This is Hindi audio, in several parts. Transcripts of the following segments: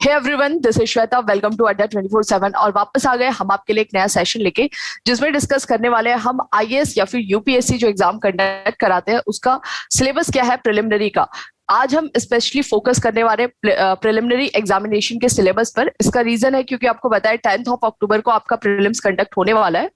Hey everyone, this is Shweta. Welcome to Adda 24/7। और वापस आ गए हम आपके लिए एक नया सेशन लेके, जिसमें डिस्कस करने वाले हैं हम आईएएस या फिर यूपीएससी जो एग्जाम कंडक्ट कराते हैं उसका सिलेबस क्या है प्रिलिमिनरी का। आज हम स्पेशली फोकस करने वाले प्रिलिमिनरी एग्जामिनेशन के सिलेबस पर। इसका रीजन है क्योंकि आपको बताया 10 अक्टूबर को आपका प्रीलिम्स कंडक्ट होने वाला है।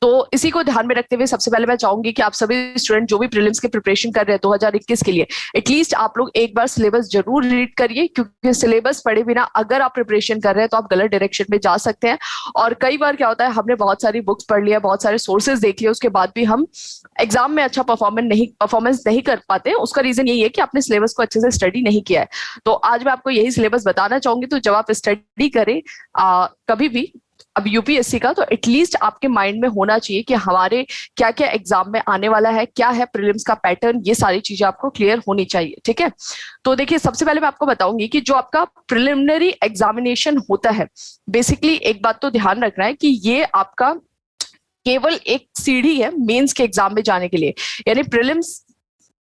तो इसी को ध्यान में रखते हुए सबसे पहले मैं चाहूंगी कि आप सभी स्टूडेंट जो भी प्रीलिम्स की प्रिपरेशन कर रहे हैं 2021 के लिए, एटलीस्ट आप लोग एक बार सिलेबस जरूर रीड करिए, क्योंकि सिलेबस पढ़े बिना अगर आप प्रिपरेशन कर रहे हैं तो आप गलत डायरेक्शन में जा सकते हैं। और कई बार क्या होता है, हमने बहुत सारी बुक्स पढ़ लिया, बहुत सारे सोर्सेज देख लिए, उसके बाद भी हम एग्जाम में अच्छा परफॉर्मेंस नहीं कर पाते। उसका रीजन यही है कि आपने सिलेबस को अच्छे से स्टडी नहीं किया है। तो आज मैं आपको यही सिलेबस बताना चाहूंगी। तो जब आप स्टडी करें कभी भी अब यूपीएससी का, तो एटलीस्ट आपके माइंड में होना चाहिए कि हमारे क्या क्या एग्जाम में आने वाला है, क्या है प्रीलिम्स का पैटर्न, ये सारी चीजें आपको क्लियर होनी चाहिए। ठीक है, तो देखिए सबसे पहले मैं आपको बताऊंगी कि जो आपका प्रिलिमिनरी एग्जामिनेशन होता है, बेसिकली एक बात तो ध्यान रखना है कि ये आपका केवल एक सीढ़ी है मेंस के एग्जाम में जाने के लिए। यानी प्रीलिम्स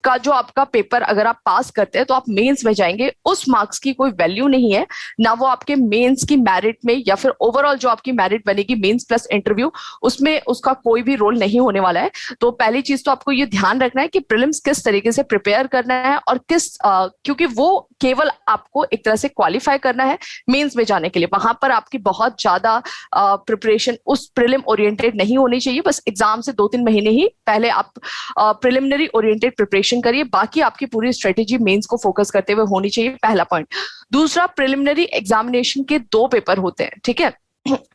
का जो आपका पेपर अगर आप पास करते हैं तो आप मेंस में जाएंगे, उस मार्क्स की कोई वैल्यू नहीं है ना, वो आपके मेंस की मेरिट में या फिर ओवरऑल जो आपकी मेरिट बनेगी मेंस प्लस इंटरव्यू, उसमें उसका कोई भी रोल नहीं होने वाला है। तो पहली चीज तो आपको ये ध्यान रखना है कि प्रीलिम्स किस तरीके से प्रिपेयर करना है और क्योंकि वो केवल आपको एक तरह से क्वालिफाई करना है मेंस में जाने के लिए। वहां पर आपकी बहुत ज्यादा प्रिपरेशन उस प्रीलिम ओरिएंटेड नहीं होनी चाहिए। बस एग्जाम से 2-3 महीने ही पहले आप प्रिलिमिनरी ओरिएंटेड प्रिपरेशन करिए, बाकी आपकी पूरी स्ट्रेटेजी मेंस को फोकस करते हुए होनी चाहिए। पहला पॉइंट। दूसरा, प्रिलिमिनरी एग्जामिनेशन के 2 पेपर होते हैं। ठीक है,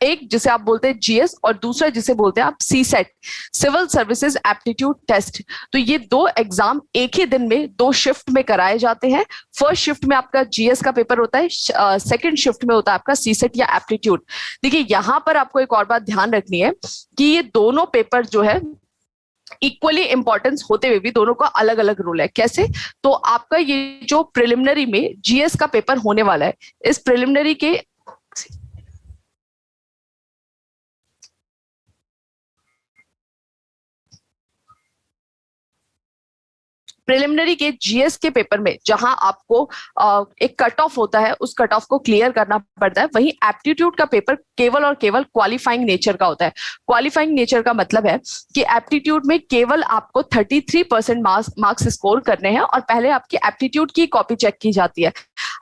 एक जिसे आप बोलते हैं जीएस और दूसरा जिसे बोलते हैं आप CSAT, civil services aptitude test. तो ये 2 एग्जाम एक ही दिन में 2 शिफ्ट में कराए जाते हैं। फर्स्ट शिफ्ट में आपका जीएस का पेपर होता है, सेकंड शिफ्ट में होता है आपका सीसेट या एप्टीट्यूड। देखिए यहां पर आपको एक और बात ध्यान रखनी है कि ये दोनों पेपर जो है इक्वली इंपॉर्टेंस होते हुए भी दोनों का अलग अलग रोल है। कैसे? तो आपका ये जो प्रिलिमिनरी में जीएस का पेपर होने वाला है, इस प्रिलिमिनरी के प्रिलिमिनरी के जीएस के पेपर में जहां आपको एक कट ऑफ होता है, उस कट ऑफ को क्लियर करना पड़ता है, वहीं एप्टीट्यूड का पेपर केवल और केवल क्वालिफाइंग नेचर का होता है। क्वालिफाइंग नेचर का मतलब है कि एप्टीट्यूड में केवल आपको 33% मार्क्स स्कोर करने हैं और पहले आपकी एप्टीट्यूड की कॉपी चेक की जाती है।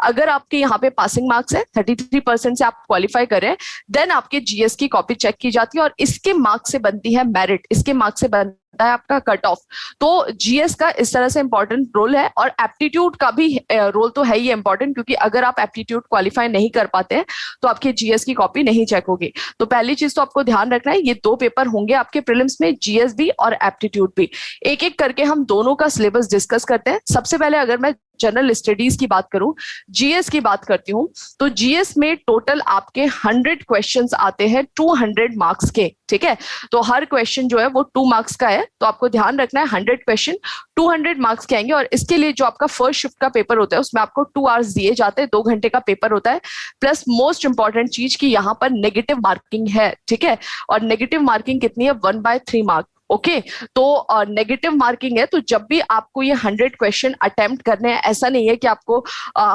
अगर आपके यहाँ पे पासिंग मार्क्स है, 33% से आप क्वालिफाई करें, देन आपके जीएस की कॉपी चेक की जाती है और इसके मार्क्स से बनती है मेरिट, इसके मार्क्स से बनता है आपका कट ऑफ। तो जीएस का इस तरह से इंपॉर्टेंट रोल है और एप्टीट्यूड का भी रोल तो है ही इंपॉर्टेंट, क्योंकि अगर आप एप्टीट्यूड क्वालिफाई नहीं कर पाते हैं तो आपकी जीएस की कॉपी नहीं चेक होगी। तो पहली चीज तो आपको ध्यान रखना है, ये 2 पेपर होंगे आपके प्रीलिम्स में, जीएस भी और एप्टीट्यूड भी। एक एक करके हम दोनों का सिलेबस डिस्कस करते हैं। सबसे पहले अगर मैं जनरल स्टडीज की बात करूं, जीएस की बात करती हूं, तो जीएस में टोटल आपके 100 क्वेश्चंस आते हैं 200 मार्क्स के। ठीक है, तो हर क्वेश्चन जो है वो 2 मार्क्स का है, तो आपको ध्यान रखना है 100 क्वेश्चन 200 मार्क्स के आएंगे। और इसके लिए जो आपका फर्स्ट शिफ्ट का पेपर होता है उसमें आपको 2 आवर्स दिए जाते हैं, 2 घंटे का पेपर होता है। प्लस मोस्ट इंपॉर्टेंट चीज कि यहाँ पर नेगेटिव मार्किंग है। ठीक है, और नेगेटिव मार्किंग कितनी है? 1/3 मार्क। ओके, तो नेगेटिव मार्किंग है, तो जब भी आपको ये 100 क्वेश्चन अटेम्प्ट करने हैं, ऐसा नहीं है कि आपको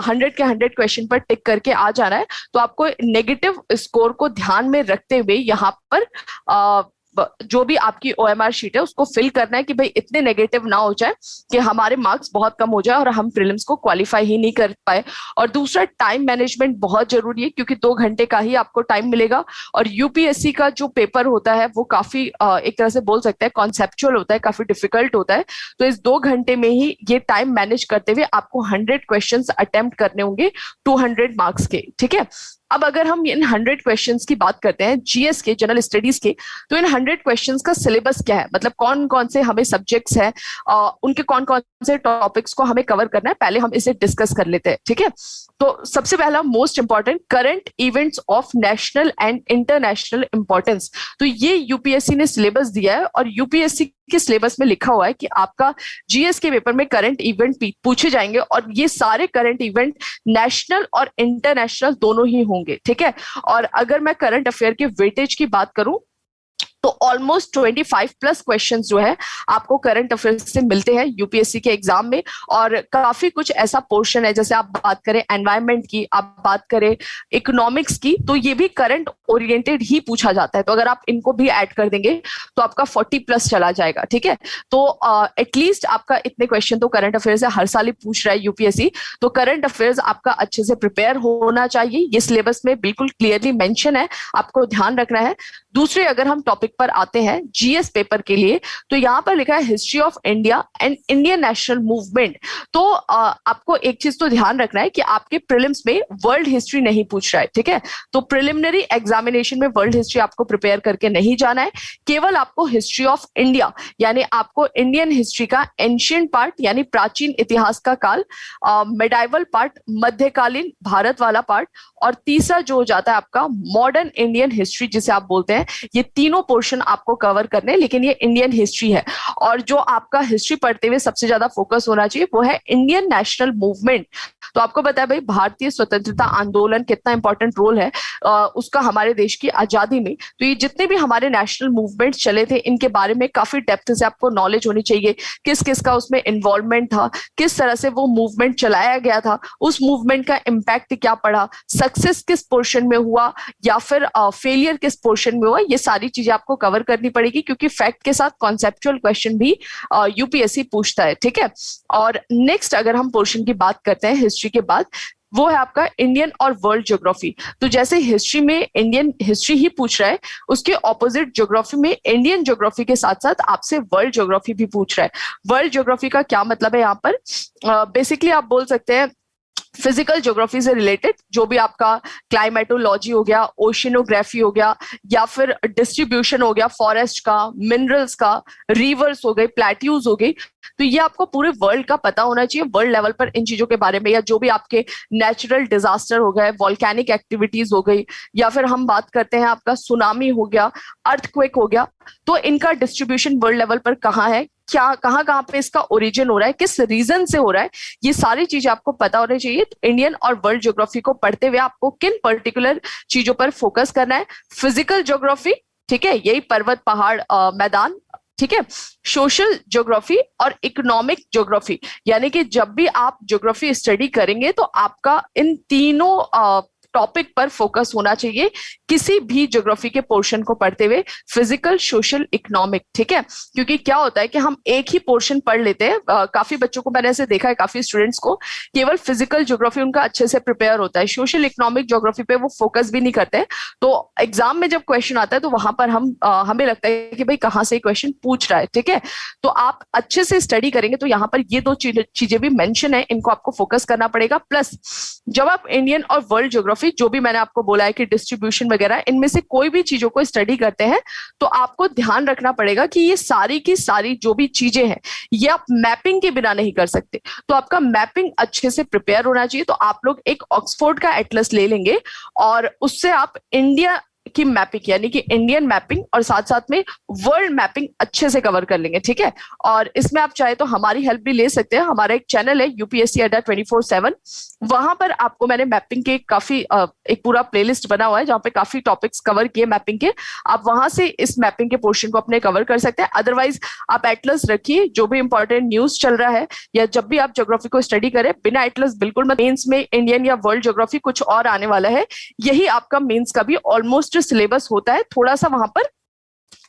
100 के 100 क्वेश्चन पर टिक करके आ जाना है। तो आपको नेगेटिव स्कोर को ध्यान में रखते हुए यहाँ पर जो भी आपकी ओएमआर शीट है उसको फिल करना है कि भाई इतने नेगेटिव ना हो जाए कि हमारे मार्क्स बहुत कम हो जाए और हम प्रीलिम्स को क्वालिफाई ही नहीं कर पाए। और दूसरा, टाइम मैनेजमेंट बहुत जरूरी है, क्योंकि 2 घंटे का ही आपको टाइम मिलेगा और यूपीएससी का जो पेपर होता है वो काफी एक तरह से बोल सकते हैं कॉन्सेप्चुअल होता है, काफी डिफिकल्ट होता है। तो इस 2 घंटे में ही ये टाइम मैनेज करते हुए आपको 100 क्वेश्चन अटेम्प्ट करने होंगे 200 मार्क्स के। ठीक है, अब अगर हम इन 100 क्वेश्चंस की बात करते हैं जीएस के, जनरल स्टडीज के, तो इन 100 क्वेश्चंस का सिलेबस क्या है, मतलब कौन कौन से हमें सब्जेक्ट्स हैं, उनके कौन कौन से टॉपिक्स को हमें कवर करना है, पहले हम इसे डिस्कस कर लेते हैं। ठीक है, तो सबसे पहला most important, current events of national and international importance. तो ये यूपीएससी ने सिलेबस दिया है और यूपीएससी के सिलेबस में लिखा हुआ है कि आपका जीएस के पेपर में करंट इवेंट पूछे जाएंगे और ये सारे करंट इवेंट नेशनल और इंटरनेशनल दोनों ही होंगे। ठीक है, और अगर मैं करंट अफेयर के वेटेज की बात करूं तो ऑलमोस्ट 25 प्लस क्वेश्चंस जो है आपको करंट अफेयर्स से मिलते हैं यूपीएससी के एग्जाम में। और काफी कुछ ऐसा पोर्शन है, जैसे आप बात करें एनवायरनमेंट की, आप बात करें इकोनॉमिक्स की, तो ये भी करंट ओरिएंटेड ही पूछा जाता है। तो अगर आप इनको भी ऐड कर देंगे तो आपका 40 प्लस चला जाएगा, ठीक है। तो एटलीस्ट आपका इतने क्वेश्चन तो करंट अफेयर से हर साल ही पूछ रहा है यूपीएससी। तो करंट अफेयर्स आपका अच्छे से प्रिपेयर होना चाहिए, ये सिलेबस में बिल्कुल क्लियरली मेंशन है, आपको ध्यान रखना है। दूसरे अगर हम टॉपिक पर आते हैं जीएस पेपर के लिए, तो यहाँ पर लिखा है history of India and Indian national movement. तो आपको एक चीज तो ध्यान रखना है कि आपके प्रीलिम्स में वर्ल्ड हिस्ट्री नहीं पूछ रहा है, ठीक है। तो प्रिलिमिनरी एग्जामिनेशन में वर्ल्ड हिस्ट्री आपको प्रिपेयर करके नहीं जाना है, केवल आपको हिस्ट्री ऑफ इंडिया यानी आपको इंडियन हिस्ट्री का एंशियंट पार्ट यानी प्राचीन इतिहास का काल, मेडाइवल पार्ट मध्यकालीन भारत वाला पार्ट, और तीसरा जो हो जाता है आपका मॉडर्न इंडियन हिस्ट्री जिसे आप बोलते हैं, ये तीनों पोर्शन आपको कवर करने हैं। लेकिन ये इंडियन हिस्ट्री है, और जो आपका हिस्ट्री पढ़ते हुए सबसे ज्यादा फोकस होना चाहिए वो है इंडियन नेशनल मूवमेंट। तो आपको पता है भाई भारतीय स्वतंत्रता आंदोलन कितना इंपॉर्टेंट रोल है उसका हमारे देश की आजादी में। तो ये जितने भी हमारे नेशनल मूवमेंट चले थे इनके बारे में काफी डेप्थ से आपको नॉलेज होनी चाहिए, किस किस का उसमें इन्वॉल्वमेंट था, किस तरह से वो मूवमेंट चलाया गया था, उस मूवमेंट का इम्पैक्ट क्या पड़ा, सक्सेस किस पोर्शन में हुआ या फिर फेलियर किस पोर्शन में हुआ, ये सारी चीजें आपको कवर करनी पड़ेगी, क्योंकि फैक्ट के साथ कॉन्सेप्चुअल क्वेश्चन भी यूपीएससी पूछता है, ठीक है। और नेक्स्ट अगर हम पोर्शन की बात करते हैं हिस्ट्री के बाद, वो है आपका इंडियन और वर्ल्ड ज्योग्राफी। तो जैसे हिस्ट्री में इंडियन हिस्ट्री ही पूछ रहा है, उसके ऑपोजिट ज्योग्राफी में इंडियन ज्योग्राफी के साथ साथ आपसे वर्ल्ड ज्योग्राफी भी पूछ रहा है। वर्ल्ड ज्योग्राफी का क्या मतलब है यहाँ पर, बेसिकली आप बोल सकते हैं फिजिकल ज्योग्राफी से रिलेटेड जो भी आपका क्लाइमेटोलॉजी हो गया, ओशिनोग्राफी हो गया, या फिर डिस्ट्रीब्यूशन हो गया फॉरेस्ट का, मिनरल्स का, रिवर्स हो गई, प्लेट्यूज हो गई, तो ये आपको पूरे वर्ल्ड का पता होना चाहिए, वर्ल्ड लेवल पर इन चीजों के बारे में। या जो भी आपके नेचुरल डिजास्टर हो गए, वॉल्केनिक एक्टिविटीज हो गई, या फिर हम बात करते हैं आपका सुनामी हो गया, अर्थक्वेक हो गया, तो इनका डिस्ट्रीब्यूशन वर्ल्ड लेवल पर कहाँ है, क्या कहाँ कहाँ पे इसका ओरिजिन हो रहा है, किस रीजन से हो रहा है, ये सारी चीजें आपको पता होनी चाहिए। तो इंडियन और वर्ल्ड ज्योग्राफी को पढ़ते हुए आपको किन पर्टिकुलर चीजों पर फोकस करना है, फिजिकल ज्योग्राफी, ठीक है, यही पर्वत पहाड़ मैदान, ठीक है, सोशल ज्योग्राफी और इकोनॉमिक ज्योग्राफी, यानी कि जब भी आप ज्योग्राफी स्टडी करेंगे तो आपका इन तीनों टॉपिक पर फोकस होना चाहिए किसी भी ज्योग्राफी के पोर्शन को पढ़ते हुए, फिजिकल, सोशल, इकोनॉमिक, ठीक है। क्योंकि क्या होता है कि हम एक ही पोर्शन पढ़ लेते हैं, काफी बच्चों को मैंने ऐसे देखा है, काफी स्टूडेंट्स को केवल फिजिकल ज्योग्राफी उनका अच्छे से प्रिपेयर होता है, सोशल इकोनॉमिक ज्योग्राफी पे वो फोकस भी नहीं करते हैं। तो एग्जाम में जब क्वेश्चन आता है तो वहां पर हमें लगता है कि भाई कहाँ से क्वेश्चन पूछ रहा है, ठीक है। तो आप अच्छे से स्टडी करेंगे तो यहाँ पर ये दो चीजें भी मेंशन है, इनको आपको फोकस करना पड़ेगा। प्लस जब आप इंडियन और वर्ल्ड ज्योग्राफी जो भी मैंने आपको बोला है कि डिस्ट्रीब्यूशन वगैरह, इनमें से कोई भी चीजों को स्टडी करते हैं तो आपको ध्यान रखना पड़ेगा कि ये सारी की सारी जो भी चीजें हैं ये आप मैपिंग के बिना नहीं कर सकते। तो आपका मैपिंग अच्छे से प्रिपेयर होना चाहिए। तो आप लोग एक ऑक्सफोर्ड का एटलस ले लेंगे और उससे आप इंडिया की मैपिंग यानी कि इंडियन मैपिंग और साथ साथ में वर्ल्ड मैपिंग अच्छे से कवर कर लेंगे, ठीक है। और इसमें आप चाहे तो हमारी हेल्प भी ले सकते हैं। हमारा एक चैनल है यूपीएससी अड्डा 24/7, वहां पर आपको मैंने मैपिंग के काफी एक पूरा प्लेलिस्ट बना हुआ है जहाँ पे काफी टॉपिक्स कवर किए मैपिंग के। आप वहां से इस मैपिंग के पोर्शन को अपने कवर कर सकते हैं। अदरवाइज आप एटलस रखिए, जो भी इंपॉर्टेंट न्यूज चल रहा है या जब भी आप ज्योग्राफी को स्टडी करें, बिना एटलस बिल्कुल मत। मेंस में इंडियन या वर्ल्ड ज्योग्राफी कुछ और आने वाला है, यही आपका मेंस का भी ऑलमोस्ट सिलेबस होता है। थोड़ा सा वहां पर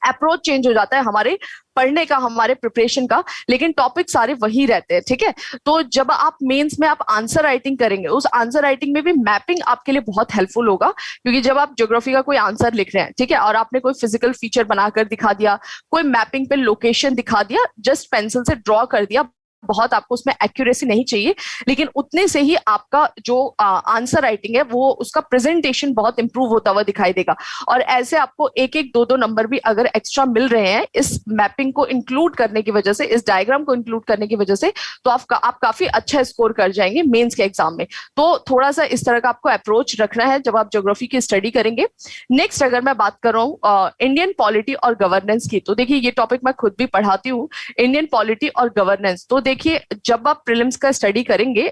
अप्रोच चेंज हो जाता है हमारे पढ़ने का, हमारे प्रिपरेशन का, लेकिन टॉपिक सारे वही रहते हैं, ठीक है। तो जब आप मेंस में आप आंसर राइटिंग करेंगे, उस आंसर राइटिंग में भी मैपिंग आपके लिए बहुत हेल्पफुल होगा। क्योंकि जब आप ज्योग्राफी का कोई आंसर लिख रहे हैं, ठीक है, और आपने कोई फिजिकल फीचर बनाकर दिखा दिया, कोई मैपिंग पे लोकेशन दिखा दिया, जस्ट पेंसिल से ड्रॉ कर दिया, बहुत आपको उसमें एक्यूरेसी नहीं चाहिए, लेकिन उतने से ही आपका जो आंसर राइटिंग है वो उसका प्रेजेंटेशन बहुत इंप्रूव होता हुआ दिखाई देगा। और ऐसे आपको एक एक दो दो नंबर भी अगर एक्स्ट्रा मिल रहे हैं इस मैपिंग को इंक्लूड करने की वजह से, इस डायग्राम को इंक्लूड करने की वजह से, तो आप काफी अच्छा स्कोर कर जाएंगे मेंस के एग्जाम में। तो थोड़ा सा इस तरह का आपको अप्रोच रखना है जब आप ज्योग्राफी की स्टडी करेंगे। नेक्स्ट अगर मैं बात कर रहा हूँ इंडियन पॉलिटी और गवर्नेंस की, तो देखिए ये टॉपिक मैं खुद भी पढ़ाती हूँ, इंडियन पॉलिटी और गवर्नेंस। तो देखिए जब आप प्रीलिम्स का स्टडी करेंगे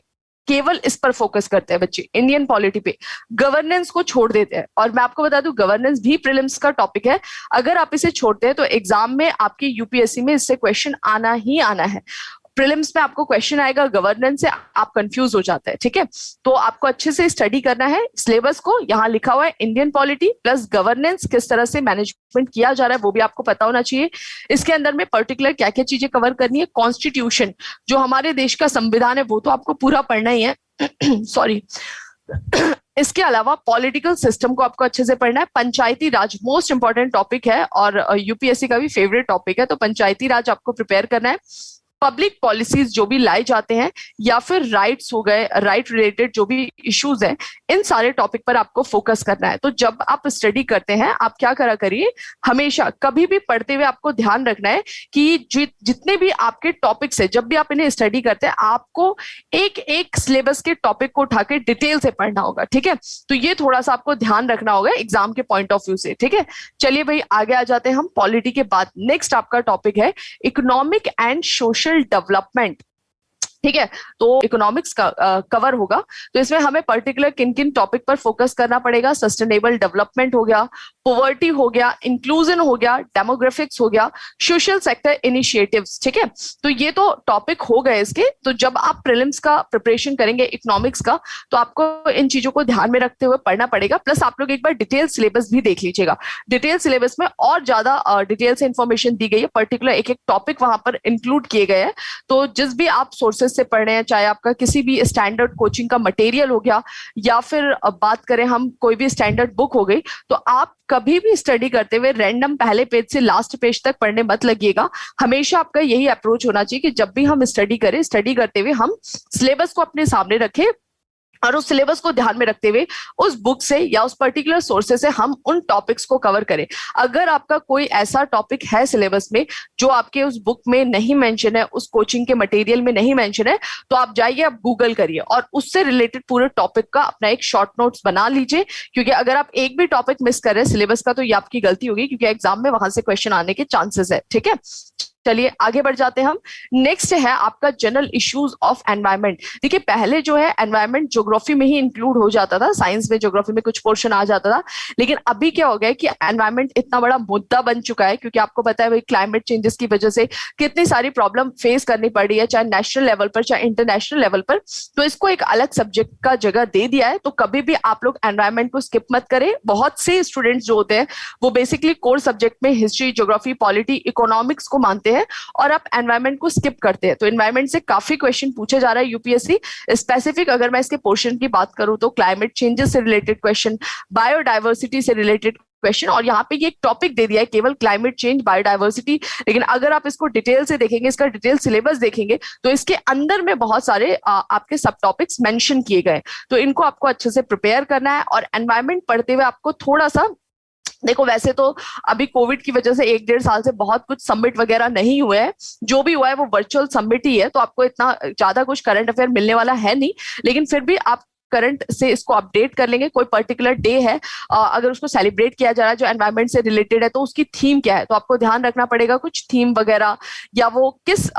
केवल इस पर फोकस करते हैं बच्चे, इंडियन पॉलिटी पे, गवर्नेंस को छोड़ देते हैं। और मैं आपको बता दूं, गवर्नेंस भी प्रीलिम्स का टॉपिक है। अगर आप इसे छोड़ते हैं तो एग्जाम में आपके यूपीएससी में इससे क्वेश्चन आना ही आना है। प्रीलिम्स में आपको क्वेश्चन आएगा गवर्नेंस से, आप कंफ्यूज हो जाते हैं, ठीक है। तो आपको अच्छे से स्टडी करना है सिलेबस को। यहाँ लिखा हुआ है इंडियन पॉलिटी प्लस गवर्नेंस, किस तरह से मैनेजमेंट किया जा रहा है वो भी आपको पता होना चाहिए। इसके अंदर में पर्टिकुलर क्या क्या चीजें कवर करनी है, कॉन्स्टिट्यूशन जो हमारे देश का संविधान है वो तो आपको पूरा पढ़ना ही है सॉरी इसके अलावा पॉलिटिकल सिस्टम को आपको अच्छे से पढ़ना है। पंचायती राज मोस्ट इंपॉर्टेंट टॉपिक है और यूपीएससी का भी फेवरेट टॉपिक है, तो पंचायती राज आपको प्रिपेयर करना है। पब्लिक पॉलिसीज जो भी लाए जाते हैं या फिर राइट्स हो गए, राइट रिलेटेड जो भी इश्यूज हैं, इन सारे टॉपिक पर आपको फोकस करना है। तो जब आप स्टडी करते हैं आप क्या करा करिए, हमेशा कभी भी पढ़ते हुए आपको ध्यान रखना है कि जितने भी आपके टॉपिक्स है, जब भी आप इन्हें स्टडी करते हैं आपको एक एक सिलेबस के टॉपिक को उठा के डिटेल से पढ़ना होगा, ठीक है। तो ये थोड़ा सा आपको ध्यान रखना होगा एग्जाम के पॉइंट ऑफ व्यू से, ठीक है। चलिए भाई आगे आ जाते हैं हम पॉलिटी के बाद। नेक्स्ट आपका टॉपिक है इकोनॉमिक एंड सोशल डेवलपमेंट, ठीक है। तो इकोनॉमिक्स का कवर होगा। तो इसमें हमें पर्टिकुलर किन किन टॉपिक पर फोकस करना पड़ेगा, सस्टेनेबल डेवलपमेंट हो गया, पॉवर्टी हो गया, इंक्लूजन हो गया, डेमोग्राफिक्स हो गया, सोशल सेक्टर इनिशिएटिव्स, ठीक है। तो ये तो टॉपिक हो गए इसके। तो जब आप प्रीलिम्स का प्रिपरेशन करेंगे इकोनॉमिक्स का, तो आपको इन चीजों को ध्यान में रखते हुए पढ़ना पड़ेगा। प्लस आप लोग एक बार डिटेल सिलेबस भी देख लीजिएगा। डिटेल सिलेबस में और ज्यादा डिटेल से इंफॉर्मेशन दी गई है, पर्टिकुलर एक एक टॉपिक वहां पर इंक्लूड किए गए हैं। तो जिस भी आप सोर्सेस से पढ़ रहे हैं, चाहे आपका किसी भी स्टैंडर्ड कोचिंग का मटेरियल हो गया या फिर बात करें हम कोई भी स्टैंडर्ड बुक हो गई, तो आप कभी भी स्टडी करते हुए रैंडम पहले पेज से लास्ट पेज तक पढ़ने मत लगिएगा। हमेशा आपका यही अप्रोच होना चाहिए कि जब भी हम स्टडी करें, स्टडी करते हुए हम सिलेबस को अपने सामने रखें और उस सिलेबस को ध्यान में रखते हुए उस बुक से या उस पर्टिकुलर सोर्सेस से हम उन टॉपिक्स को कवर करें। अगर आपका कोई ऐसा टॉपिक है सिलेबस में जो आपके उस बुक में नहीं मेंशन है, उस कोचिंग के मटेरियल में नहीं मेंशन है, तो आप जाइए, आप गूगल करिए और उससे रिलेटेड पूरे टॉपिक का अपना एक शॉर्ट नोट्स बना लीजिए। क्योंकि अगर आप एक भी टॉपिक मिस कर रहे हैं सिलेबस का, तो ये आपकी गलती होगी, क्योंकि एग्जाम में वहां से क्वेश्चन आने के चांसेस है, ठीक है। चलिए आगे बढ़ जाते हैं हम। नेक्स्ट है आपका जनरल इश्यूज ऑफ एनवायरनमेंट। देखिए पहले जो है एनवायरनमेंट ज्योग्राफी में ही इंक्लूड हो जाता था, साइंस में ज्योग्राफी में कुछ पोर्शन आ जाता था, लेकिन अभी क्या हो गया कि एनवायरनमेंट इतना बड़ा मुद्दा बन चुका है, क्योंकि आपको पता है भाई क्लाइमेट चेंजेस की वजह से कितनी सारी प्रॉब्लम फेस करनी पड़ रही है, चाहे नेशनल लेवल पर चाहे इंटरनेशनल लेवल पर। तो इसको एक अलग सब्जेक्ट का जगह दे दिया है। तो कभी भी आप लोग एनवायरनमेंट को स्किप मत करें। बहुत से स्टूडेंट्स जो होते हैं वो बेसिकली कोर सब्जेक्ट में हिस्ट्री, ज्योग्राफी, पॉलिटी, इकोनॉमिक्स को मानते हैं और आप एनवायरनमेंट को स्किप करते हैं। तो एनवायरनमेंट से काफी क्वेश्चन पूछे जा रहा है यूपीएससी स्पेसिफिक। अगर मैं इसके पोर्शन की बात करूं तो क्लाइमेट चेंजेस से रिलेटेड क्वेश्चन, बायोडायवर्सिटी से रिलेटेड क्वेश्चन, और यहाँ पे ये एक टॉपिक दे दिया है केवल क्लाइमेट चेंज, बायोडायवर्सिटी। लेकिन अगर आप इसको डिटेल से देखेंगे, इसका डिटेल सिलेबस देखेंगे, तो इसके अंदर में बहुत सारे आपके सब टॉपिक्स मेंशन किए गए। तो इनको आपको अच्छे से प्रिपेयर करना है। और एनवायरनमेंट पढ़ते हुए आपको थोड़ा सा देखो, वैसे तो अभी कोविड की वजह से 1-1.5 साल से बहुत कुछ समिट वगैरह नहीं हुए हैं, जो भी हुआ है वो वर्चुअल समिट ही है, तो आपको इतना ज्यादा कुछ करंट अफेयर मिलने वाला है नहीं। लेकिन फिर भी आप करंट से इसको अपडेट कर लेंगे। कोई पर्टिकुलर डे है, अगर उसको सेलिब्रेट किया जा रहा है जो एनवायरनमेंट से रिलेटेड है, तो उसकी थीम क्या है, तो आपको ध्यान रखना पड़ेगा कुछ थीम वगैरह, या वो किस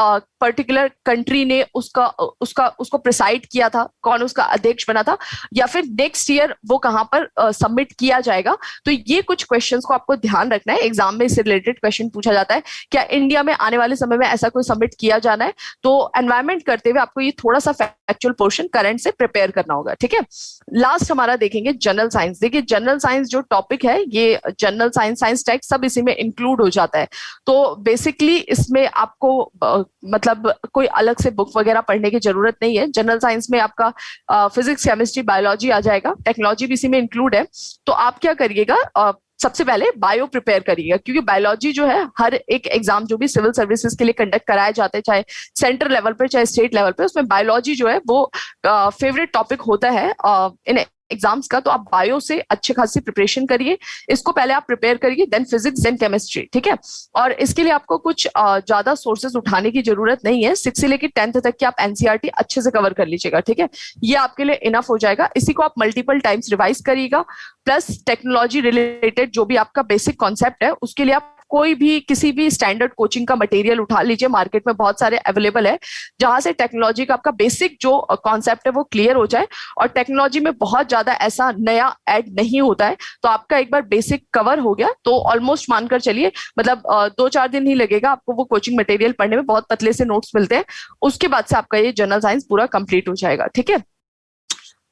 पर्टिकुलर कंट्री ने उसको प्रिसाइड किया था, कौन उसका अध्यक्ष बना था, या फिर नेक्स्ट ईयर वो कहां पर सबमिट किया जाएगा। तो ये कुछ क्वेश्चंस को आपको ध्यान रखना है। एग्जाम में इससे रिलेटेड क्वेश्चन पूछा जाता है, क्या इंडिया में आने वाले समय में ऐसा कोई सबमिट किया जाना है। तो एनवायरनमेंट करते हुए आपको ये थोड़ा सा फैक्चुअल पोर्शन करंट से प्रिपेयर करना होगा, ठीक है। लास्ट हमारा देखेंगे जनरल साइंस। देखिए जनरल साइंस जो टॉपिक है, ये जनरल साइंस टेक्स्ट सब इसी में इंक्लूड हो जाता है। तो बेसिकली इसमें आपको मतलब कोई अलग से बुक वगैरह पढ़ने की जरूरत नहीं है। जनरल साइंस में आपका फिजिक्स, केमिस्ट्री, बायोलॉजी आ जाएगा, टेक्नोलॉजी भी इसी में इंक्लूड है। तो आप क्या करिएगा, सबसे पहले बायो प्रिपेयर करिएगा, क्योंकि बायोलॉजी जो है हर एक एग्जाम जो भी सिविल सर्विसेज के लिए कंडक्ट कराए जाते हैं, चाहे सेंट्रल लेवल पर चाहे स्टेट लेवल पर, उसमें बायोलॉजी जो है वो फेवरेट टॉपिक होता है इन एग्जाम्स का। तो आप बायो से अच्छे खासी प्रिपरेशन करिए, इसको पहले आप प्रिपेयर करिए, देन फिजिक्स, देन केमिस्ट्री, ठीक है। और इसके लिए आपको कुछ ज्यादा सोर्सेज उठाने की जरूरत नहीं है। 6 से लेकर 10th तक की आप एनसीईआरटी अच्छे से कवर कर लीजिएगा, ठीक है। ये आपके लिए इनफ हो जाएगा। इसी को आप मल्टीपल टाइम्स रिवाइज करिएगा। प्लस टेक्नोलॉजी रिलेटेड जो भी आपका बेसिक कॉन्सेप्ट है उसके लिए आप कोई भी किसी भी स्टैंडर्ड कोचिंग का मटेरियल उठा लीजिए, मार्केट में बहुत सारे अवेलेबल है, जहां से टेक्नोलॉजी का आपका बेसिक जो कॉन्सेप्ट है वो क्लियर हो जाए। और टेक्नोलॉजी में बहुत ज्यादा ऐसा नया ऐड नहीं होता है, तो आपका एक बार बेसिक कवर हो गया तो ऑलमोस्ट मानकर चलिए मतलब 2-4 दिन ही लगेगा आपको वो कोचिंग मटेरियल पढ़ने में, बहुत पतले से नोट्स मिलते हैं। उसके बाद से आपका ये जनरल साइंस पूरा कंप्लीट हो जाएगा। ठीक है,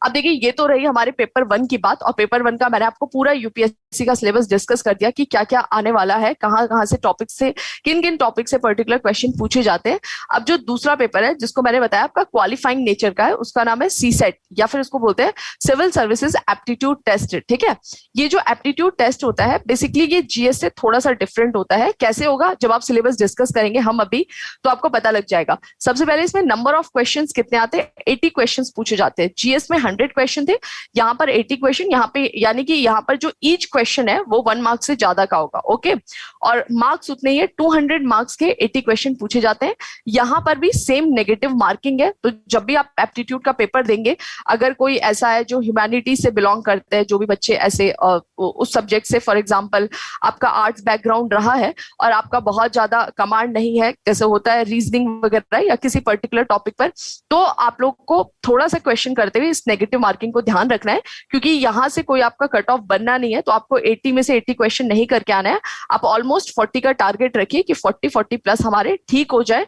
अब देखिए ये तो रही हमारे पेपर 1 की बात, और पेपर 1 का मैंने आपको पूरा यूपीएससी का सिलेबस डिस्कस कर दिया कि क्या क्या आने वाला है, कहाँ कहाँ से टॉपिक से किन किन टॉपिक से पर्टिकुलर क्वेश्चन पूछे जाते हैं। अब जो दूसरा पेपर है जिसको मैंने बताया आपका क्वालिफाइंग नेचर का है, उसका नाम है सीसेट या फिर उसको बोलते हैं सिविल सर्विसेज एप्टीट्यूड टेस्ट। ठीक है, ये जो एप्टीट्यूड टेस्ट होता है बेसिकली ये जीएस से थोड़ा सा डिफरेंट होता है। कैसे होगा, जब आप सिलेबस डिस्कस करेंगे हम अभी, तो आपको पता लग जाएगा। सबसे पहले इसमें नंबर ऑफ क्वेश्चन कितने आते हैं, 80 क्वेश्चन पूछे जाते हैं। जीएस में 100 क्वेश्चन थे, यहाँ पर 80 क्वेश्चन, यहाँ पे यानी कि यहाँ पर जो ईच क्वेश्चन है वो 1 मार्क्स से ज्यादा का होगा। ओके, और मार्क्स उतने ही है, 200 मार्क्स के 80 क्वेश्चन पूछे जाते हैं। यहाँ पर भी सेम नेगेटिव मार्किंग है, तो जब भी आप एप्टीट्यूड का पेपर देंगे, अगर कोई ऐसा है जो ह्यूमैनिटी से बिलोंग करते हैं, जो भी बच्चे ऐसे उस सब्जेक्ट से, फॉर एग्जाम्पल आपका आर्ट्स बैकग्राउंड रहा है और आपका बहुत ज्यादा कमांड नहीं है, जैसे होता है रीजनिंग वगैरह या किसी पर्टिकुलर टॉपिक पर, तो आप लोग को थोड़ा सा क्वेश्चन करते हुए इस नेगेटिव मार्किंग को ध्यान रखना है, क्योंकि यहां से कोई आपका कट ऑफ बनना नहीं है। तो आपको 80 में से 80 क्वेश्चन नहीं करके आना है, आप ऑलमोस्ट 40 का टारगेट रखिए कि 40 प्लस हमारे ठीक हो जाए।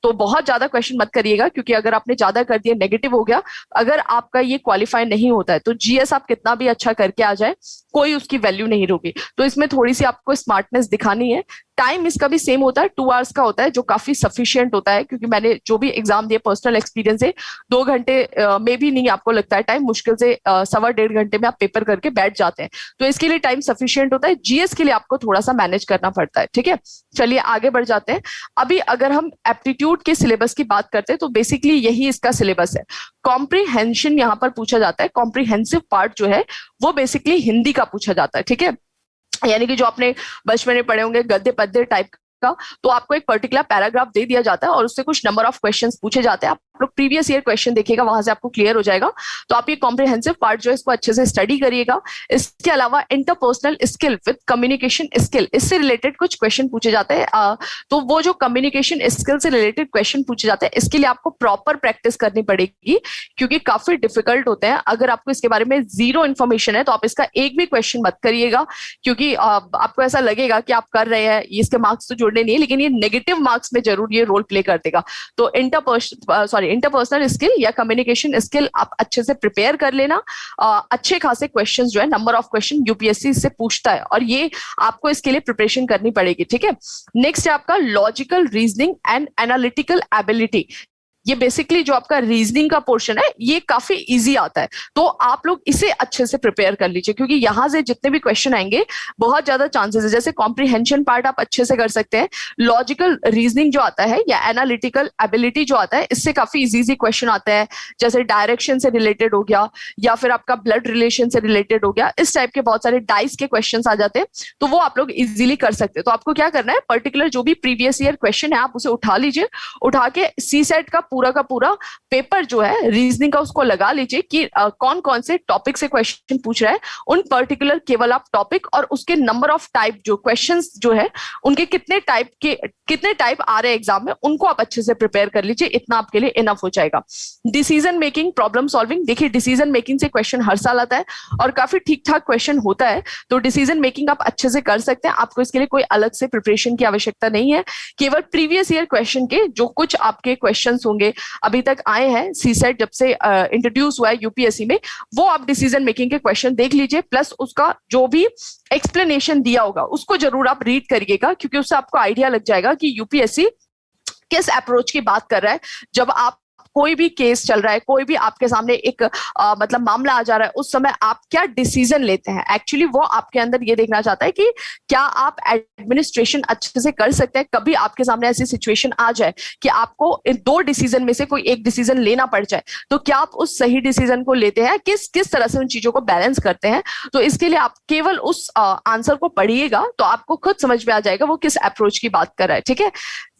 तो बहुत ज्यादा क्वेश्चन मत करिएगा, क्योंकि अगर आपने ज्यादा कर दिया नेगेटिव हो गया, अगर आपका ये क्वालिफाई नहीं होता है तो जीएस आप कितना भी अच्छा करके आ जाए कोई उसकी वैल्यू नहीं होगी। तो इसमें थोड़ी सी आपको स्मार्टनेस दिखानी है। टाइम इसका भी सेम होता है, 2 आवर्स का होता है, जो काफी सफिशियंट होता है, क्योंकि मैंने जो भी एग्जाम दिए पर्सनल एक्सपीरियंस है, 2 घंटे में भी नहीं आपको लगता है टाइम, मुश्किल से 1.25 घंटे में आप पेपर करके बैठ जाते हैं। तो इसके लिए टाइम सफिशियंट होता है। जीएस के लिए आपको थोड़ा सा मैनेज करना पड़ता है। ठीक है, चलिए आगे बढ़ जाते हैं। अभी अगर हम एप्टीट्यूड के सिलेबस की बात करते हैं तो बेसिकली यही इसका सिलेबस है। कॉम्प्रीहेंशन यहाँ पर पूछा जाता है, कॉम्प्रीहेंसिव पार्ट जो है वो बेसिकली हिंदी का पूछा जाता है। ठीक है, यानी कि जो आपने बचपन में पढ़े होंगे गद्य पद्य टाइप का, तो आपको एक पर्टिकुलर पैराग्राफ दे दिया जाता है और उससे कुछ नंबर ऑफ क्वेश्चंस पूछे जाते हैं। आप लोग प्रीवियस ईयर क्वेश्चन देखिएगा, वहां से आपको क्लियर हो जाएगा। तो आप ये कॉम्प्रिहेंसिव पार्ट जो है इसको अच्छे से स्टडी करिएगा। इसके अलावा interpersonal skill with communication skill, इससे रिलेटेड कुछ क्वेश्चन पूछे जाते हैं। तो वो जो कम्युनिकेशन स्किल से रिलेटेड क्वेश्चन पूछे जाते हैं, इसके लिए आपको प्रॉपर प्रैक्टिस करनी पड़ेगी, क्योंकि काफी डिफिकल्ट होते हैं। अगर आपको इसके बारे में जीरो इन्फॉर्मेशन है तो आप इसका एक भी क्वेश्चन मत करिएगा, क्योंकि आपको ऐसा लगेगा कि आप कर रहे हैं, इसके मार्क्स तो जुड़ने नहीं है, लेकिन ये नेगेटिव मार्क्स में जरूर ये रोल प्ले कर देगा। तो इंटरपर्सनल स्किल या कम्युनिकेशन स्किल आप अच्छे से प्रिपेयर कर लेना। अच्छे खासे क्वेश्चंस जो है, नंबर ऑफ क्वेश्चन यूपीएससी से पूछता है और ये आपको इसके लिए प्रिपरेशन करनी पड़ेगी। ठीक है, नेक्स्ट है आपका logical reasoning and analytical ability. ये बेसिकली जो आपका रीजनिंग का पोर्शन है ये काफी इजी आता है, तो आप लोग इसे अच्छे से प्रिपेयर कर लीजिए, क्योंकि यहां से जितने भी क्वेश्चन आएंगे बहुत ज्यादा चांसेस है। जैसे कॉम्प्रिहेंशन पार्ट आप अच्छे से कर सकते हैं, लॉजिकल रीजनिंग जो आता है या एनालिटिकल एबिलिटी जो आता है, इससे काफी इजी क्वेश्चन आते हैं, जैसे डायरेक्शन से रिलेटेड हो गया या फिर आपका ब्लड रिलेशन से रिलेटेड हो गया। इस टाइप के बहुत सारे डाइस के क्वेश्चन आ जाते हैं, तो वो आप लोग इजिली कर सकते हैं। तो आपको क्या करना है, पर्टिकुलर जो भी प्रीवियस ईयर क्वेश्चन है आप उसे उठा लीजिए, उठा के सी सेट का पूरा पेपर जो है रीजनिंग का उसको लगा लीजिए कि कौन कौन से टॉपिक से क्वेश्चन पूछ रहा है। उन पर्टिकुलर केवल आप टॉपिक और उसके नंबर ऑफ टाइप जो क्वेश्चंस जो है उनके कितने टाइप आ रहे हैं एग्जाम में, उनको आप अच्छे से प्रिपेयर कर लीजिए। इतना आपके लिए इनफ हो जाएगा। डिसीजन मेकिंग, प्रॉब्लम सॉल्विंग, देखिए डिसीजन मेकिंग से क्वेश्चन हर साल आता है और काफी ठीक ठाक क्वेश्चन होता है, तो डिसीजन मेकिंग आप अच्छे से कर सकते हैं। आपको इसके लिए कोई अलग से प्रिपरेशन की आवश्यकता नहीं है, केवल प्रीवियस ईयर क्वेश्चन के जो कुछ आपके क्वेश्चन होंगे अभी तक आए हैं, सीसेट जब से इंट्रोड्यूस हुआ है यूपीएससी में, वो आप डिसीजन मेकिंग के क्वेश्चन देख लीजिए, प्लस उसका जो भी एक्सप्लेनेशन दिया होगा उसको जरूर आप रीड करिएगा, क्योंकि उससे आपको आइडिया लग जाएगा कि यूपीएससी किस अप्रोच की बात कर रहा है। जब आप कोई भी केस चल रहा है, कोई भी आपके सामने एक मतलब मामला आ जा रहा है, उस समय आप क्या डिसीजन लेते हैं, एक्चुअली वो आपके अंदर ये देखना चाहता है कि क्या आप एडमिनिस्ट्रेशन अच्छे से कर सकते हैं। कभी आपके सामने ऐसी सिचुएशन आ जाए कि आपको इन 2 डिसीजन में से कोई एक डिसीजन लेना पड़ जाए, तो क्या आप उस सही डिसीजन को लेते हैं, किस तरह से उन चीजों को बैलेंस करते हैं। तो इसके लिए आप केवल उस आंसर को पढ़िएगा तो आपको खुद समझ में आ जाएगा वो किस अप्रोच की बात कर रहा है। ठीक है,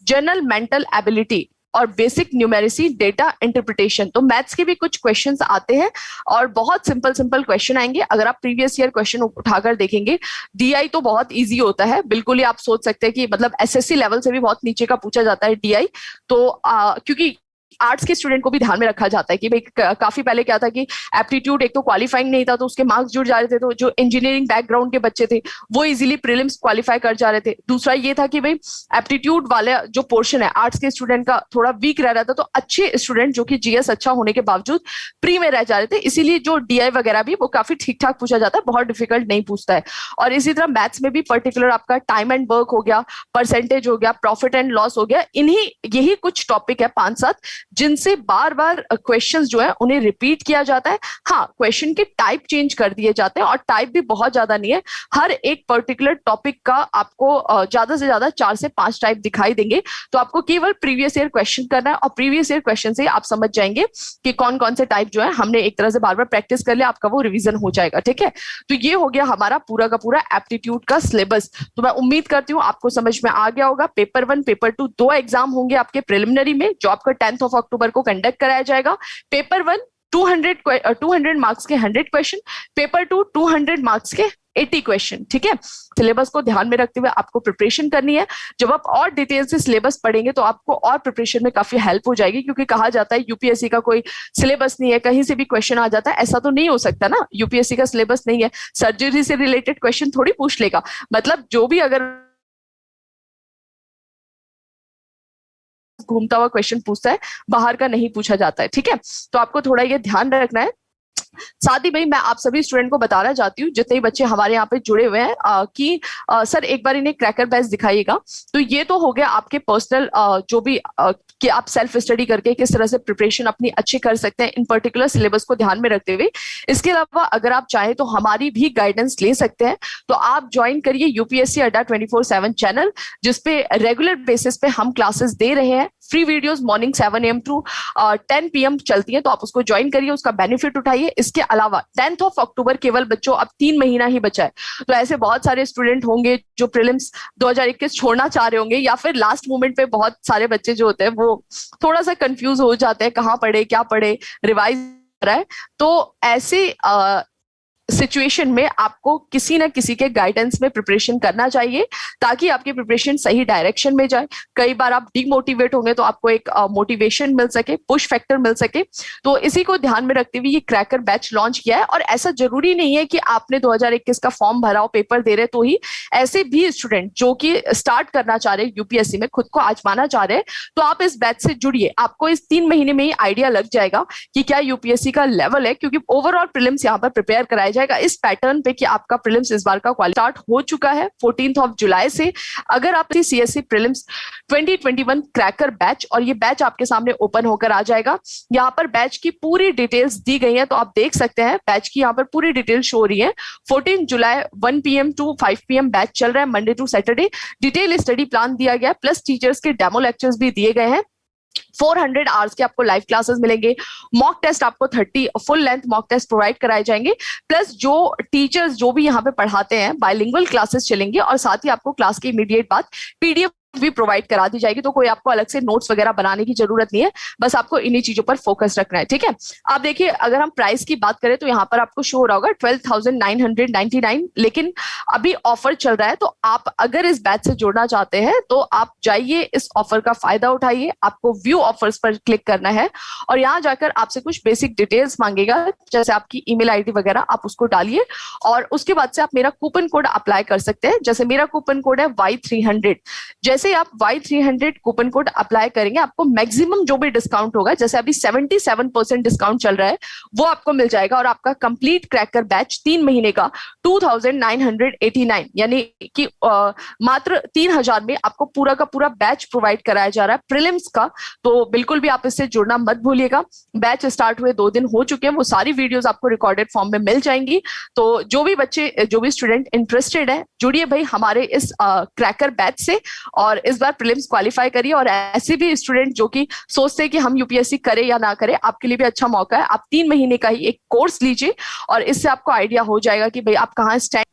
जनरल मेंटल एबिलिटी, और बेसिक न्यूमेरिसी डेटा इंटरप्रिटेशन। तो मैथ्स के भी कुछ क्वेश्चंस आते हैं और बहुत सिंपल सिंपल क्वेश्चन आएंगे। अगर आप प्रीवियस ईयर क्वेश्चन उठाकर देखेंगे, डीआई तो बहुत इजी होता है, बिल्कुल ही आप सोच सकते हैं कि मतलब एसएससी लेवल से भी बहुत नीचे का पूछा जाता है डीआई। तो क्योंकि आर्ट्स के स्टूडेंट को भी ध्यान में रखा जाता है कि भाई काफी पहले क्या था कि एप्टीट्यूड एक तो क्वालिफाइंग नहीं था तो उसके मार्क्स जुड़ जा रहे थे, तो जो इंजीनियरिंग बैकग्राउंड के बच्चे थे वो इजीली प्रीलिम्स क्वालिफाई कर जा रहे थे। दूसरा ये था कि भाई एप्टीट्यूड वाले जो पोर्शन है आर्ट्स के स्टूडेंट का थोड़ा वीक रह रहा था, तो अच्छे स्टूडेंट जो कि जीएस अच्छा होने के बावजूद प्री में रह जा रहे थे, इसीलिए जो डीआई वगैरह भी वो काफी ठीक ठाक पूछा जाता है, बहुत डिफिकल्ट नहीं पूछता है। और इसी तरह मैथ्स में भी पर्टिकुलर आपका टाइम एंड वर्क हो गया, परसेंटेज हो गया, प्रॉफिट एंड लॉस हो गया, इन्हीं यही कुछ टॉपिक है 5-7 जिनसे बार बार क्वेश्चंस जो है उन्हें रिपीट किया जाता है। हाँ, क्वेश्चन के टाइप चेंज कर दिए जाते हैं और टाइप भी बहुत ज्यादा नहीं है, हर एक पर्टिकुलर टॉपिक का आपको ज्यादा से ज्यादा 4 से 5 टाइप दिखाई देंगे। तो आपको केवल प्रीवियस ईयर क्वेश्चन करना है और प्रीवियस ईयर क्वेश्चन से आप समझ जाएंगे कि कौन कौन से टाइप जो है हमने एक तरह से बार बार प्रैक्टिस कर लिया, आपका वो रिवीजन हो जाएगा। ठीक है, तो ये हो गया हमारा पूरा का पूरा एप्टीट्यूड का सिलेबस। तो मैं उम्मीद करती हूँ आपको समझ में आ गया होगा। पेपर 1 पेपर 2 दो एग्जाम होंगे आपके प्रिलिमिनरी में, जो आपका 10 अक्टूबर को कंडक्ट कराया जाएगा। पेपर 1 200 मार्क्स के 100 क्वेश्चन, पेपर 2 200 मार्क्स के 80 क्वेश्चन। ठीक है, सिलेबस को ध्यान में रखते हुए आपको प्रिपरेशन करनी है। जब आप और डिटेल से सिलेबस पढ़ेंगे तो आपको और प्रिपरेशन में काफी हेल्प हो जाएगी, क्योंकि कहा जाता है यूपीएससी का कोई सिलेबस नहीं है, कहीं से भी क्वेश्चन आ जाता है। ऐसा तो नहीं हो सकता ना, यूपीएससी का सिलेबस नहीं है, सर्जरी से रिलेटेड क्वेश्चन थोड़ी पूछ लेगा। मतलब जो भी अगर घूमता हुआ क्वेश्चन पूछता है, बाहर का नहीं पूछा जाता है। ठीक है, तो आपको थोड़ा ये ध्यान रखना है। साथ ही भाई मैं आप सभी स्टूडेंट को बताना चाहती हूँ, जितने बच्चे हमारे यहाँ पे जुड़े हुए हैं, कि सर एक बार इन्हें क्रैकर बैच दिखाइएगा। तो ये तो हो गया आपके पर्सनल जो भी कि आप सेल्फ स्टडी करके किस तरह से प्रिपरेशन अपनी अच्छी कर सकते हैं इन पर्टिकुलर सिलेबस को ध्यान में रखते हुए। इसके अलावा अगर आप चाहें तो हमारी भी गाइडेंस ले सकते हैं। तो आप ज्वाइन करिए यूपीएससी अड्डा 24/7 चैनल, जिसपे रेगुलर बेसिस पे हम क्लासेस दे रहे हैं। Free videos morning 7 AM to 10 PM चलती हैं, तो आप उसको ज्वाइन करिए, उसका बेनिफिट उठाइए। इसके अलावा 10 अक्टूबर केवल बच्चों अब 3 महीना ही बचा है, तो ऐसे बहुत सारे स्टूडेंट होंगे जो प्रीलिम्स 2021 छोड़ना चाह रहे होंगे, या फिर लास्ट मोमेंट पे बहुत सारे बच्चे जो होते हैं वो थोड़ा सा कंफ्यूज हो जाते हैं, कहाँ पढ़े क्या पढ़े, रिवाइज रहा है। तो ऐसे सिचुएशन में आपको किसी ना किसी के गाइडेंस में प्रिपरेशन करना चाहिए, ताकि आपकी प्रिपरेशन सही डायरेक्शन में जाए। कई बार आप डिमोटिवेट होंगे तो आपको एक मोटिवेशन मिल सके, पुश फैक्टर मिल सके। तो इसी को ध्यान में रखते हुए ये क्रैकर बैच लॉन्च किया है। और ऐसा जरूरी नहीं है कि आपने 2021 का फॉर्म भरा हो, पेपर दे रहे तो ही, ऐसे भी स्टूडेंट जो कि स्टार्ट करना चाह रहे हैं यूपीएससी में, खुद को आजमाना चाह रहे हैं, तो आप इस बैच से जुड़िए। आपको इस 3 महीने में ही आइडिया लग जाएगा कि क्या यूपीएससी का लेवल है, क्योंकि ओवरऑल प्रीलिम्स यहाँ पर प्रिपेयर कराया जाएगा इस पैटर्न पे कि आपका प्रीलिम्स इस बार का स्टार्ट हो चुका है 14 जुलाई से। अगर आप सीएससी प्रीलिम्स 2021 क्रैकर बैच, और ये बैच आपके सामने ओपन होकर आ जाएगा। यहाँ पर बैच की पूरी डिटेल्स दी गई है, तो आप देख सकते हैं बैच की यहाँ पर पूरी डिटेल शो हो रही है। 14 जुलाई 1 PM टू 5 PM बैच चल रहा है, Monday to Saturday. Detail study plan दिया गया है, प्लस टीचर्स के डेमो लेक्चर्स भी दिए गए हैं। 400 आवर्स के आपको लाइव क्लासेस मिलेंगे। मॉक टेस्ट आपको 30 full length mock test provide कराए जाएंगे, प्लस जो टीचर्स जो भी यहाँ पे पढ़ाते हैं बाइलिंगुअल क्लासेस चलेंगे, और साथ ही आपको क्लास के इमीडिएट बाद पीडीएफ भी प्रोवाइड करा दी जाएगी। तो कोई आपको अलग से नोट्स वगैरह बनाने की जरूरत नहीं है, बस आपको इन्हीं चीजों पर फोकस रखना है। ठीक है, आप देखिए अगर हम प्राइस की बात करें तो यहाँ पर आपको शो हो रहा होगा 12,999, लेकिन अभी ऑफर चल रहा है। तो आप अगर इस बैच से जुड़ना चाहते हैं तो आप जाइए, इस ऑफर का फायदा उठाइए। आपको व्यू ऑफर्स पर क्लिक करना है और यहाँ जाकर आपसे कुछ बेसिक डिटेल्स मांगेगा, जैसे आपकी ईमेल आईडी वगैरह, आप उसको डालिए और उसके बाद से आप मेरा कूपन कोड अप्लाई कर सकते हैं। जैसे मेरा कूपन कोड है Y300, जैसे आप Y300 कूपन कोड अप्लाई करेंगे आपको मैक्सिमम जो भी डिस्काउंट होगा, जैसे अभी 77% डिस्काउंट चल रहा है, वो आपको मिल जाएगा। और आपका कंप्लीट क्रैकर बैच 3 महीने का 2,989, यानी कि मात्र 3,000 में आपको पूरा का पूरा बैच प्रोवाइड कराया जा रहा है प्रीलिम्स का। तो बिल्कुल भी आप इससे जुड़ना मत भूलिएगा। बैच स्टार्ट हुए 2 दिन हो चुके हैं, वो सारी वीडियोस आपको रिकॉर्डेड फॉर्म में मिल जाएंगी। तो जो भी बच्चे, जो भी स्टूडेंट इंटरेस्टेड है, जुड़िए भाई हमारे इस क्रैकर बैच से और इस बार प्रीलिम्स क्वालिफाई करिए। और ऐसे भी स्टूडेंट जो कि सोचते हैं कि हम यूपीएससी करें या ना करें, आपके लिए भी अच्छा मौका है। आप 3 महीने का ही एक कोर्स लीजिए और इससे आपको आइडिया हो जाएगा कि भाई आप कहाँ स्टैंड